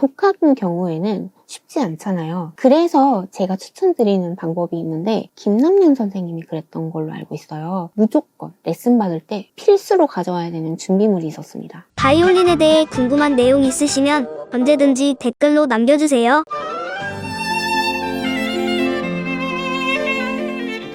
독학인 경우에는 쉽지 않잖아요. 그래서 제가 추천드리는 방법이 있는데 김남년 선생님이 그랬던 걸로 알고 있어요. 무조건 레슨 받을 때 필수로 가져와야 되는 준비물이 있었습니다. 바이올린에 대해 궁금한 내용 있으시면 언제든지 댓글로 남겨주세요.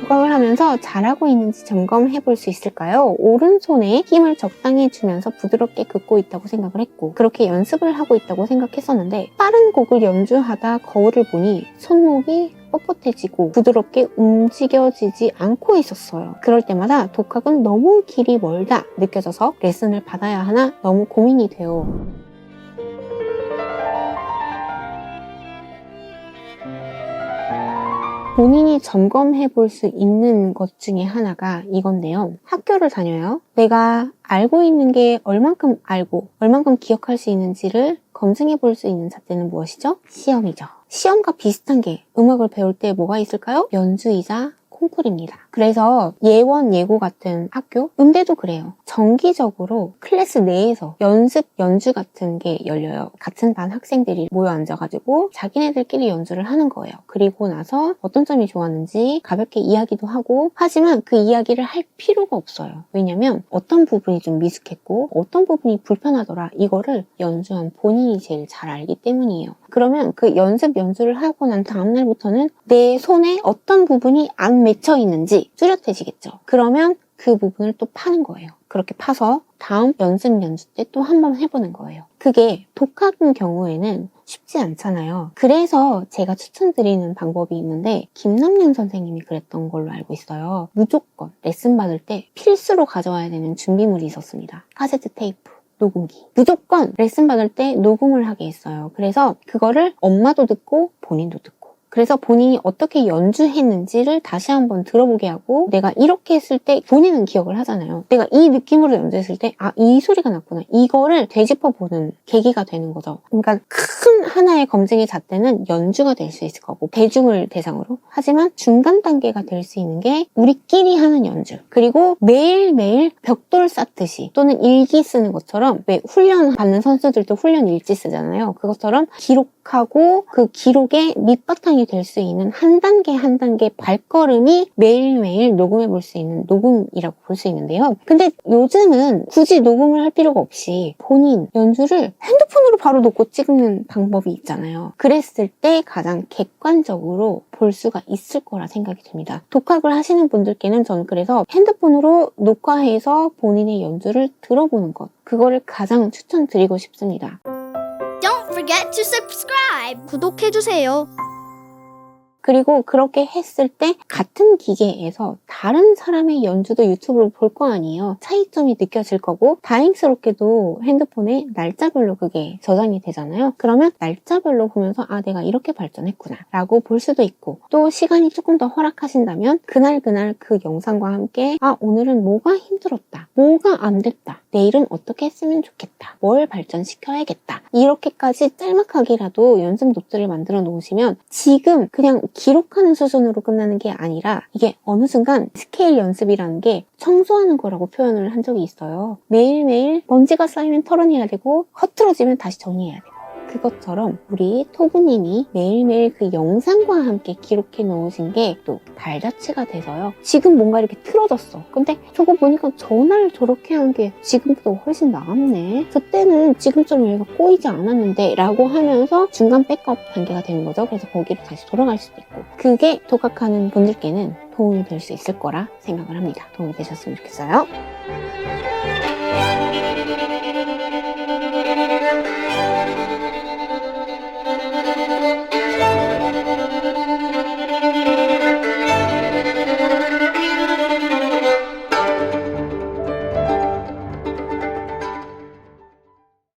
독학을 하면서 잘하고 있는지 점검해 볼 수 있을까요? 오른손에 힘을 적당히 주면서 부드럽게 긋고 있다고 생각을 했고 그렇게 연습을 하고 있다고 생각했었는데 빠른 곡을 연주하다 거울을 보니 손목이 뻣뻣해지고 부드럽게 움직여지지 않고 있었어요. 그럴 때마다 독학은 너무 길이 멀다 느껴져서 레슨을 받아야 하나 너무 고민이 돼요. 본인이 점검해 볼 수 있는 것 중에 하나가 이건데요. 학교를 다녀요. 내가 알고 있는 게 얼만큼 알고 얼만큼 기억할 수 있는지를 검증해 볼 수 있는 잣대는 무엇이죠? 시험이죠. 시험과 비슷한 게 음악을 배울 때 뭐가 있을까요? 연주이자 콩쿨입니다. 그래서 예원, 예고 같은 학교, 음대도 그래요. 정기적으로 클래스 내에서 연주 같은 게 열려요. 같은 반 학생들이 모여 앉아가지고 자기네들끼리 연주를 하는 거예요. 그리고 나서 어떤 점이 좋았는지 가볍게 이야기도 하고 하지만 그 이야기를 할 필요가 없어요. 왜냐면 어떤 부분이 좀 미숙했고 어떤 부분이 불편하더라 이거를 연주한 본인이 제일 잘 알기 때문이에요. 그러면 그 연주를 하고 난 다음날부터는 내 손에 어떤 부분이 안 맺혀 있는지 뚜렷해지겠죠. 그러면 그 부분을 또 파는 거예요. 그렇게 파서 다음 연주 때 또 한 번 해보는 거예요. 그게 독학인 경우에는 쉽지 않잖아요. 그래서 제가 추천드리는 방법이 있는데 김남년 선생님이 그랬던 걸로 알고 있어요. 무조건 레슨 받을 때 필수로 가져와야 되는 준비물이 있었습니다. 카세트 테이프. 녹음기. 무조건 레슨 받을 때 녹음을 하게 했어요. 그래서 그거를 엄마도 듣고 본인도 듣고 그래서 본인이 어떻게 연주했는지를 다시 한번 들어보게 하고 내가 이렇게 했을 때 본인은 기억을 하잖아요. 내가 이 느낌으로 연주했을 때 이 소리가 났구나. 이거를 되짚어보는 계기가 되는 거죠. 그러니까 큰 하나의 검증의 잣대는 연주가 될 수 있을 거고 대중을 대상으로 하지만 중간 단계가 될 수 있는 게 우리끼리 하는 연주 그리고 매일매일 벽돌 쌓듯이 또는 일기 쓰는 것처럼 왜 훈련 받는 선수들도 훈련 일지 쓰잖아요. 그것처럼 기록하고 그 기록의 밑바탕이 될 수 있는 한 단계 한 단계 발걸음이 매일매일 녹음해 볼 수 있는 녹음이라고 볼 수 있는데요. 근데 요즘은 굳이 녹음을 할 필요가 없이 본인 연주를 핸드폰으로 바로 놓고 찍는 방법이 있잖아요. 그랬을 때 가장 객관적으로 볼 수가 있을 거라 생각이 듭니다. 독학을 하시는 분들께는 저는 그래서 핸드폰으로 녹화해서 본인의 연주를 들어보는 것 그거를 가장 추천드리고 싶습니다. Don't forget to subscribe. 구독해주세요. 그리고 그렇게 했을 때 같은 기계에서 다른 사람의 연주도 유튜브로 볼 거 아니에요. 차이점이 느껴질 거고 다행스럽게도 핸드폰에 날짜별로 그게 저장이 되잖아요. 그러면 날짜별로 보면서 내가 이렇게 발전했구나 라고 볼 수도 있고 또 시간이 조금 더 허락하신다면 그날 그 영상과 함께 오늘은 뭐가 힘들었다. 뭐가 안 됐다. 내일은 어떻게 했으면 좋겠다. 뭘 발전시켜야겠다. 이렇게까지 짤막하게라도 연습 노트를 만들어 놓으시면 지금 그냥 기록하는 수준으로 끝나는 게 아니라 이게 어느 순간 스케일 연습이라는 게 청소하는 거라고 표현을 한 적이 있어요. 매일매일 먼지가 쌓이면 털어내야 되고 허트러지면 다시 정리해야 돼요. 그것처럼 우리 토부님이 매일매일 그 영상과 함께 기록해 놓으신 게 또 발자취가 돼서요. 지금 뭔가 이렇게 틀어졌어. 근데 저거 보니까 전날 저렇게 한 게 지금보다 훨씬 나았네. 그때는 지금처럼 여기가 꼬이지 않았는데 라고 하면서 중간 백업 단계가 되는 거죠. 그래서 거기로 다시 돌아갈 수도 있고 그게 독학하는 분들께는 도움이 될 수 있을 거라 생각을 합니다. 도움이 되셨으면 좋겠어요.